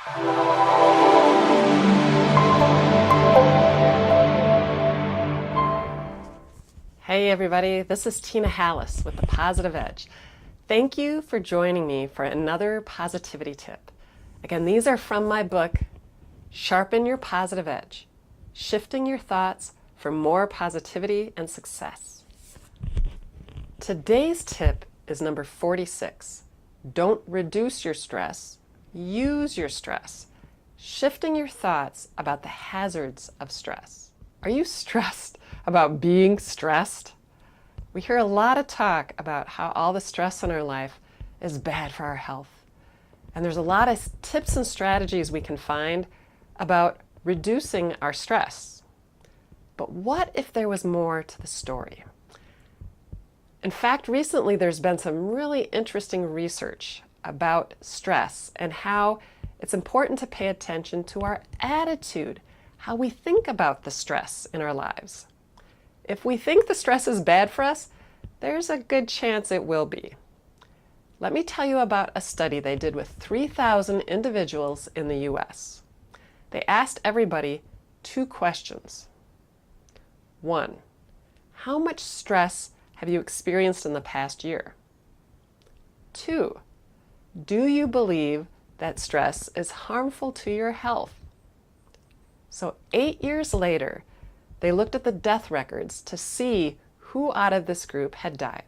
Hey everybody, this is Tina Hallis with The Positive Edge. Thank you for joining me for another positivity tip. Again, these are from my book, Sharpen Your Positive Edge, Shifting Your Thoughts for More Positivity and Success. Today's tip is number 46. Don't reduce your stress, use your stress. Shifting your thoughts about the hazards of stress. Are you stressed about being stressed? We hear a lot of talk about how all the stress in our life is bad for our health. And there's a lot of tips and strategies we can find about reducing our stress. But what if there was more to the story? In fact, recently there's been some really interesting research about stress and how it's important to pay attention to our attitude, how we think about the stress in our lives. If we think the stress is bad for us, there's a good chance it will be. Let me tell you about a study they did with 3,000 individuals in the US. They asked everybody 2 questions. 1, how much stress have you experienced in the past year? 2, do you believe that stress is harmful to your health? So 8 years later, they looked at the death records to see who out of this group had died.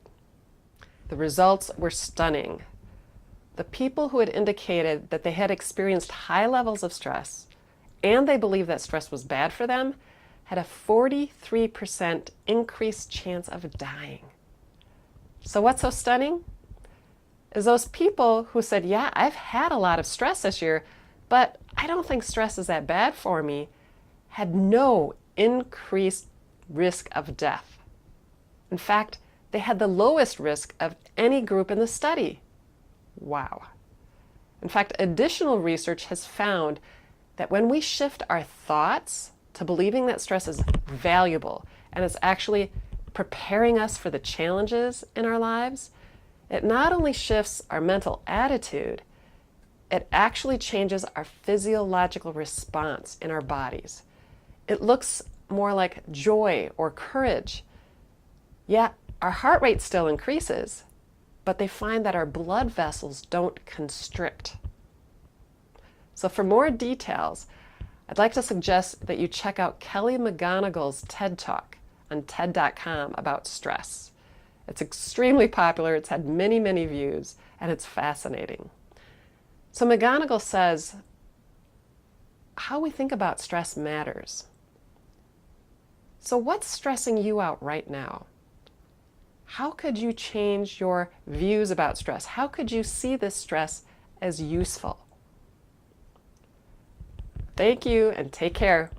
The results were stunning. The people who had indicated that they had experienced high levels of stress and they believed that stress was bad for them had a 43% increased chance of dying. So what's so stunning? Is those people who said, yeah, I've had a lot of stress this year, but I don't think stress is that bad for me, had no increased risk of death. In fact, they had the lowest risk of any group in the study. Wow. In fact, additional research has found that when we shift our thoughts to believing that stress is valuable and it's actually preparing us for the challenges in our lives, it not only shifts our mental attitude, it actually changes our physiological response in our bodies. It looks more like joy or courage. Yeah, our heart rate still increases, but they find that our blood vessels don't constrict. So for more details, I'd like to suggest that you check out Kelly McGonigal's TED Talk on TED.com about stress. It's extremely popular, it's had many, many views, and it's fascinating. So McGonigal says, how we think about stress matters. So what's stressing you out right now? How could you change your views about stress? How could you see this stress as useful? Thank you and take care.